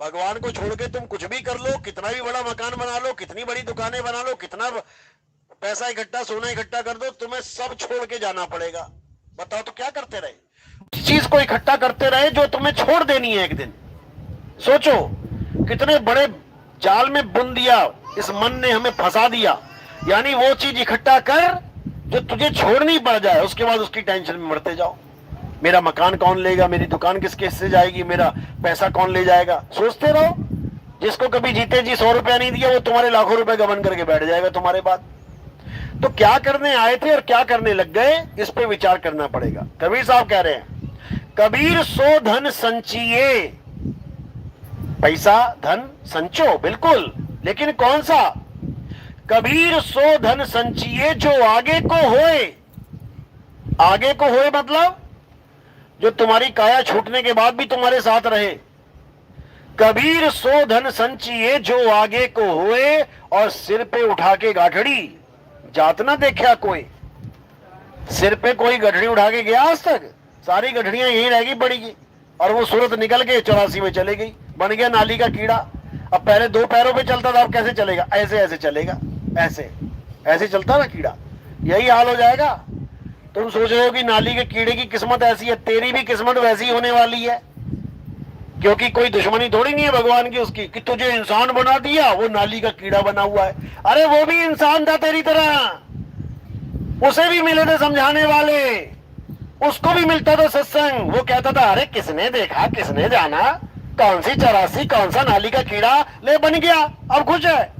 भगवान को छोड़ के तुम कुछ भी कर लो, कितना भी बड़ा मकान बना लो, कितनी बड़ी दुकानें बना लो, कितना पैसा इकट्ठा सोना इकट्ठा कर दो, तुम्हें सब छोड़ के जाना पड़ेगा। बताओ तो क्या करते रहे? चीज को इकट्ठा करते रहे जो तुम्हें छोड़ देनी है एक दिन। सोचो कितने बड़े जाल में बुन दिया इस मन ने, हमें फंसा दिया। यानी वो चीज इकट्ठा कर जो तुझे छोड़नी पड़ जाए, उसके बाद उसकी टेंशन में मरते जाओ। मेरा मकान कौन लेगा, मेरी दुकान किसके हिस्से जाएगी, मेरा पैसा कौन ले जाएगा, सोचते रहो। जिसको कभी जीते जी 100 रुपया नहीं दिया वो तुम्हारे लाखों रुपए गबन करके बैठ जाएगा तुम्हारे बाद। तो क्या करने आए थे और क्या करने लग गए, इस पे विचार करना पड़ेगा। कबीर साहब कह रहे हैं, कबीर सो धन संचिए। पैसा धन संचो, बिल्कुल, लेकिन कौन सा? कबीर सो धन संचिए जो आगे को होए। आगे को होए मतलब जो तुम्हारी काया छूटने के बाद भी तुम्हारे साथ रहे। कबीर सो धन संचिए जो आगे को होए, और सिर पे उठा के गाठड़ी जात ना देखा कोई। सिर पे कोई गठड़ी उठा के गया आज तक? सारी गठड़ियां यहीं रह गई पड़ी, और वो सूरत निकल के 84 में चले गई, बन गया नाली का कीड़ा। अब पहले 2 पैरों पे चलता था, अब कैसे चलेगा? ऐसे ऐसे चलेगा, ऐसे ऐसे चलता ना कीड़ा, यही हाल हो जाएगा। तुम सोच रहे हो कि नाली के कीड़े की किस्मत ऐसी है, तेरी भी किस्मत वैसी होने वाली है। क्योंकि कोई दुश्मनी थोड़ी नहीं है भगवान की उसकी कि तुझे इंसान बना दिया, वो नाली का कीड़ा बना हुआ है। अरे वो भी इंसान था तेरी तरह, उसे भी मिले थे समझाने वाले, उसको भी मिलता था सत्संग। वो कहता था, अरे किसने देखा, किसने जाना, कौन सी 84, कौन सा नाली का कीड़ा, ले बन गया, अब खुश है।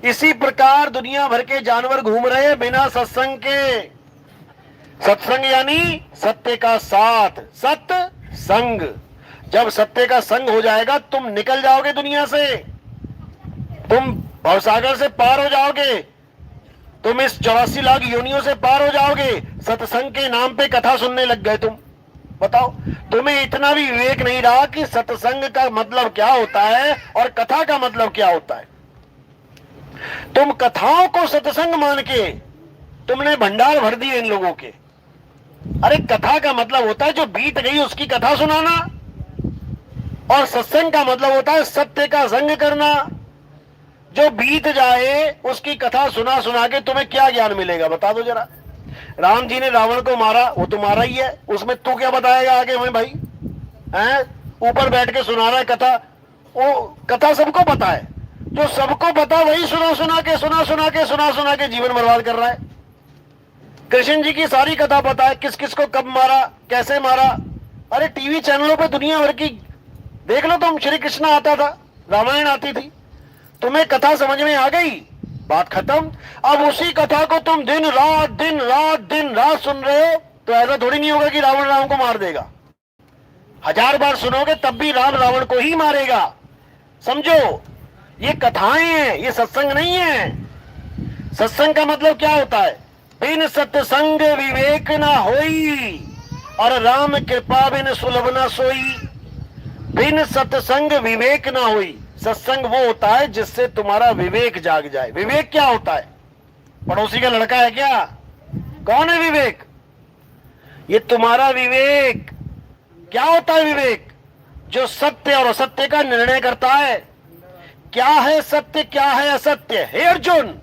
इसी प्रकार दुनिया भर के जानवर घूम रहे बिना सत्संग के। सत्संग यानी सत्य का साथ, सत्संग। जब सत्य का संग हो जाएगा तुम निकल जाओगे दुनिया से, तुम भवसागर से पार हो जाओगे, तुम इस 84 लाख योनियों से पार हो जाओगे। सत्संग के नाम पे कथा सुनने लग गए तुम। बताओ, तुम्हें इतना भी विवेक नहीं रहा कि सत्संग का मतलब क्या होता है और कथा का मतलब क्या होता है। तुम कथाओं को सत्संग मान के तुमने भंडार भर दिए इन लोगों के। अरे कथा का मतलब होता है जो बीत गई उसकी कथा सुनाना, और सत्संग का मतलब होता है सत्य का संग करना। जो बीत जाए उसकी कथा सुना सुना के तुम्हें क्या ज्ञान मिलेगा, बता दो जरा। राम जी ने रावण को मारा, वो तो मारा ही है, उसमें तू क्या बताएगा आगे हमें भाई? हैं, ऊपर बैठ के सुना रहा है कथा। वो कथा सबको पता है, जो सबको पता वही सुना सुना के जीवन बर्बाद कर रहा है। कृष्ण जी की सारी कथा पता है, किस किस को कब मारा, कैसे मारा। अरे टीवी चैनलों पे दुनिया भर की देख लो तुम, श्री कृष्ण आता था, रामायण आती थी, तुम्हें कथा समझ में आ गई, बात खत्म। अब उसी कथा को तुम दिन रात सुन रहे हो, तो ऐसा थोड़ी नहीं होगा कि रावण राम को मार देगा। 1000 बार सुनोगे तब भी राम रावण को ही मारेगा। समझो, ये कथाएं हैं, ये सत्संग नहीं है। सत्संग का मतलब क्या होता है? बिन सत्संग विवेक ना होई, और राम कृपा बिन सुलभ ना सोई। बिन सत्संग विवेक ना होई। सत्संग वो होता है जिससे तुम्हारा विवेक जाग जाए। विवेक क्या होता है? पड़ोसी का लड़का है क्या? कौन है विवेक? ये तुम्हारा विवेक। क्या होता है विवेक? जो सत्य और असत्य का निर्णय करता है। क्या है सत्य, क्या है असत्य? हे अर्जुन,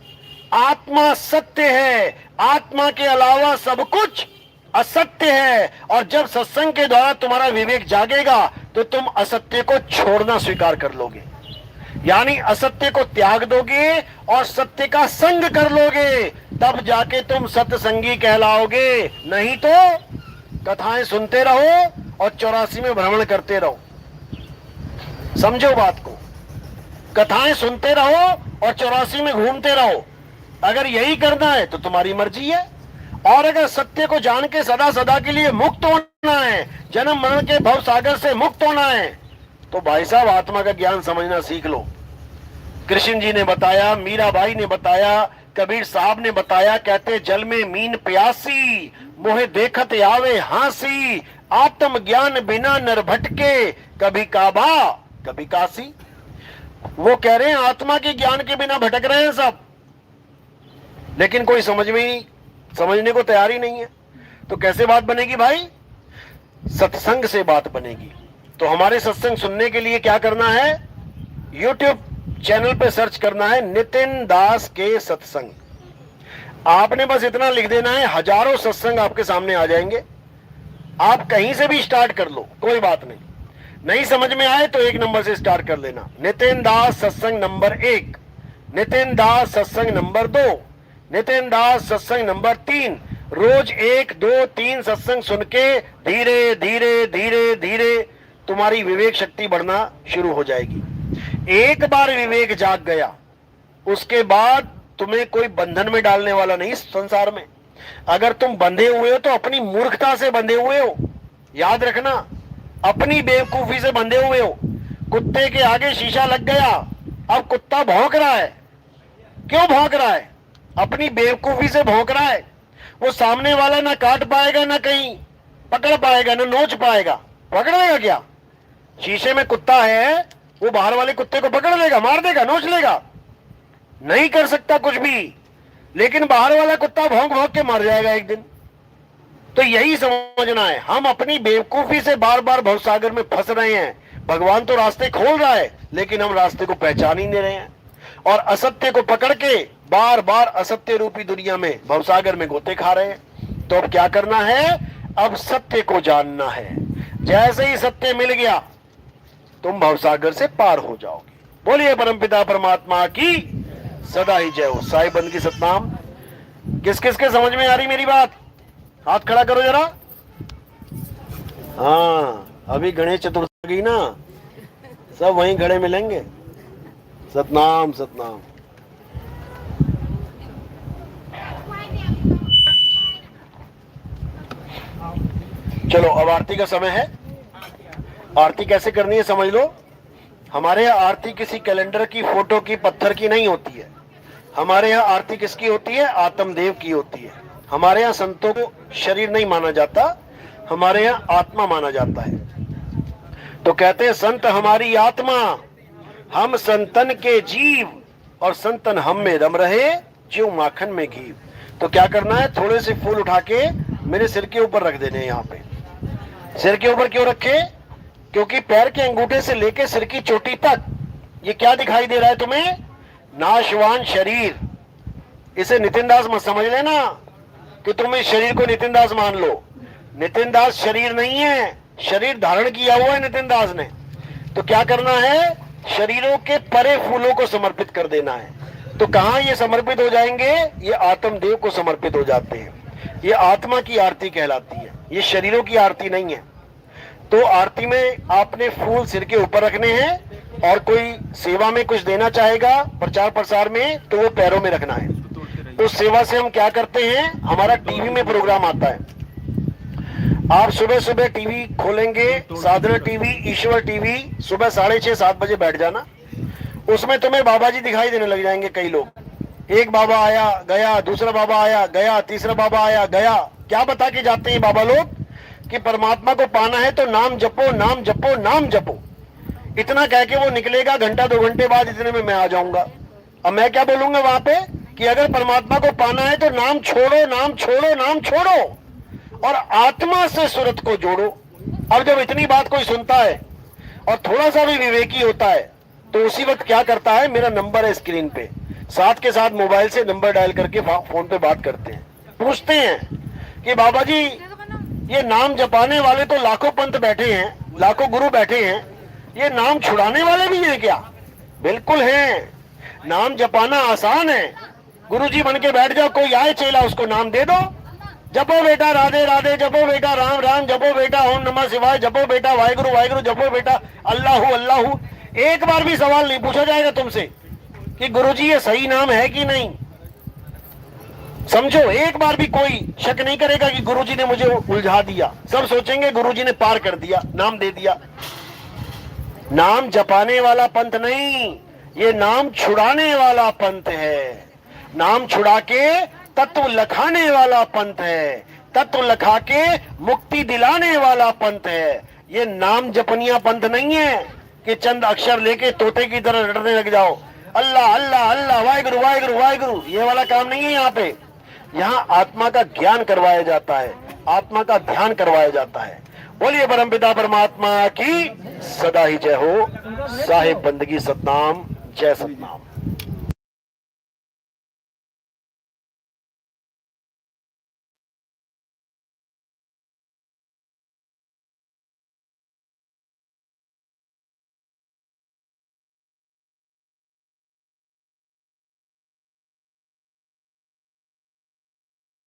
आत्मा सत्य है, आत्मा के अलावा सब कुछ असत्य है। और जब सत्संग के द्वारा तुम्हारा विवेक जागेगा तो तुम असत्य को छोड़ना स्वीकार कर लोगे, यानी असत्य को त्याग दोगे और सत्य का संग कर लोगे, तब जाके तुम सत्संगी कहलाओगे। नहीं तो कथाएं सुनते रहो और 84 में भ्रमण करते रहो। समझो बात को, कथाएं सुनते रहो और 84 में घूमते रहो। अगर यही करना है तो तुम्हारी मर्जी है, और अगर सत्य को जान के सदा सदा के लिए मुक्त होना है, जन्म मरण के भव सागर से मुक्त होना है, तो भाई साहब आत्मा का ज्ञान समझना सीख लो। कृष्ण जी ने बताया, मीराबाई ने बताया, कबीर साहब ने बताया, कहते जल में मीन प्यासी, मोहे देखत आवे हांसी, आत्म ज्ञान बिना नर भटके, कभी काबा कभी काशी। वो कह रहे हैं आत्मा के ज्ञान के बिना भटक रहे हैं सब, लेकिन कोई समझने को तैयार ही नहीं है। तो कैसे बात बनेगी भाई? सत्संग से बात बनेगी। तो हमारे सत्संग सुनने के लिए क्या करना है? YouTube चैनल पे सर्च करना है नितिन दास के सत्संग। आपने बस इतना लिख देना है, हजारों सत्संग आपके सामने आ जाएंगे। आप कहीं से भी स्टार्ट कर लो, कोई बात नहीं। नहीं समझ में आए तो 1 नंबर से स्टार्ट कर लेना। नितिन दास सत्संग नंबर 1, नितिन दास सत्संग नंबर 2, नितिन दास सत्संग नंबर 3। रोज 1, 2, 3 सत्संग सुन के धीरे धीरे धीरे धीरे तुम्हारी विवेक शक्ति बढ़ना शुरू हो जाएगी। एक बार विवेक जाग गया, उसके बाद तुम्हें कोई बंधन में डालने वाला नहीं संसार में। अगर तुम बंधे हुए हो तो अपनी मूर्खता से बंधे हुए हो, याद रखना, अपनी बेवकूफी से बंधे हुए हो। कुत्ते के आगे शीशा लग गया, अब कुत्ता भौंक रहा है। क्यों भौंक रहा है? अपनी बेवकूफी से भौंक रहा है। वो सामने वाला ना काट पाएगा, ना कहीं पकड़ पाएगा, ना नोच पाएगा। पकड़ लेगा क्या? शीशे में कुत्ता है, वो बाहर वाले कुत्ते को पकड़ लेगा, मार देगा, नोच लेगा? नहीं कर सकता कुछ भी। लेकिन बाहर वाला कुत्ता भौंक भौंक के मर जाएगा एक दिन। तो यही समझना है, हम अपनी बेवकूफी से बार बार भवसागर में फंस रहे हैं। भगवान तो रास्ते खोल रहा है, लेकिन हम रास्ते को पहचान ही नहीं रहे हैं, और असत्य को पकड़ के बार बार असत्य रूपी दुनिया में भवसागर में गोते खा रहे हैं। तो अब क्या करना है? अब सत्य को जानना है। जैसे ही सत्य मिल गया, तुम भवसागर से पार हो जाओगे। बोलिए परमपिता परमात्मा की सदा ही जय हो। साईं बंद की सतनाम। किस किस के समझ में आ रही मेरी बात? हाथ खड़ा करो जरा। हाँ, अभी गणेश चतुर्थी गई ना, सब वहीं खड़े मिलेंगे। सतनाम सतनाम। चलो अब आरती का समय है। आरती कैसे करनी है समझ लो। हमारे यहाँ आरती किसी कैलेंडर की, फोटो की, पत्थर की नहीं होती है। हमारे यहाँ आरती किसकी होती है? आत्मदेव की होती है। हमारे यहाँ संतों को शरीर नहीं माना जाता, हमारे यहाँ आत्मा माना जाता है। तो कहते हैं संत हमारी आत्मा, हम संतन के जीव, और संतन हम में रम रहे ज्यों माखन में घी। तो क्या करना है? थोड़े से फूल उठा के मेरे सिर के ऊपर रख देने हैं। यहाँ पे सिर के ऊपर क्यों रखे? क्योंकि पैर के अंगूठे से लेके सिर की चोटी तक ये क्या दिखाई दे रहा है तुम्हें? नाशवान शरीर। इसे नितिन दास मत समझ लेना कि तुम इस शरीर को नितिन दास मान लो। नितिन दास शरीर नहीं है, शरीर धारण किया हुआ है नितिन दास ने। तो क्या करना है? शरीरों के परे फूलों को समर्पित कर देना है। तो कहां ये समर्पित हो जाएंगे? ये आत्मदेव को समर्पित हो जाते हैं। ये आत्मा की आरती कहलाती है, ये शरीरों की आरती नहीं है। तो आरती में आपने फूल सिर के ऊपर रखने हैं, और कोई सेवा में कुछ देना चाहेगा प्रचार प्रसार में, तो वो पैरों में रखना है। तो सेवा से हम क्या करते हैं? हमारा टीवी में प्रोग्राम आता है। आप सुबह सुबह टीवी खोलेंगे, साधना टीवी, ईश्वर टीवी, सुबह 6:30 7 बजे बैठ जाना। उसमें तुम्हें बाबा जी दिखाई देने लग जाएंगे। कई लोग, एक बाबा आया गया, दूसरा बाबा आया गया, तीसरा बाबा आया गया। क्या बता के जाते हैं बाबा लोग? कि परमात्मा को पाना है तो नाम जपो, नाम जपो, नाम जपो। इतना कह के वो निकलेगा, घंटा 2 घंटे बाद इतने में मैं आ जाऊंगा। अब मैं क्या बोलूंगा वहां पे? कि अगर परमात्मा को पाना है तो नाम छोड़ो, नाम छोड़ो, नाम छोड़ो, और आत्मा से सूरत को जोड़ो। अब जब इतनी बात कोई सुनता है और थोड़ा सा भी विवेकी होता है, तो उसी वक्त क्या करता है? मेरा नंबर है स्क्रीन पे, साथ के साथ मोबाइल से नंबर डायल करके फोन पे बात करते हैं। पूछते हैं कि बाबा जी, ये नाम जपाने वाले तो लाखों पंत बैठे हैं, लाखों गुरु बैठे हैं, ये नाम छुड़ाने वाले भी हैं क्या? बिल्कुल हैं। नाम जपाना आसान है। गुरुजी बन के बैठ जाओ, कोई आए चेला, उसको नाम दे दो। जपो बेटा राधे राधे, जपो बेटा राम राम, जपो बेटा ओम नमः शिवाय, जपो बेटा वाहिगुरु वाहिगुरु, जपो बेटा अल्लाहू अल्लाहू। एक बार भी सवाल नहीं पूछा जाएगा तुमसे कि गुरुजी ये सही नाम है कि नहीं। समझो, एक बार भी कोई शक नहीं करेगा कि गुरुजी ने मुझे उलझा दिया। सब सोचेंगे गुरुजी ने पार कर दिया, नाम दे दिया। नाम जपाने वाला पंथ नहीं, ये नाम छुड़ाने वाला पंथ है। नाम छुड़ा के तत्व लखाने वाला पंथ है, तत्व लखा के मुक्ति दिलाने वाला पंथ है। ये नाम जपनिया पंथ नहीं है कि चंद अक्षर लेके तोते की तरह रटने लग जाओ, अल्लाह अल्लाह अल्लाह, वाहिगुरु वाहिगुरु वाहिगुरु। ये वाला काम नहीं है यहाँ पे। यहाँ आत्मा का ज्ञान करवाया जाता है, आत्मा का ध्यान करवाया जाता है। बोलिए परमपिता परमात्मा की सदा ही जय हो। साहिब बंदगी सतनाम, जय सतनाम।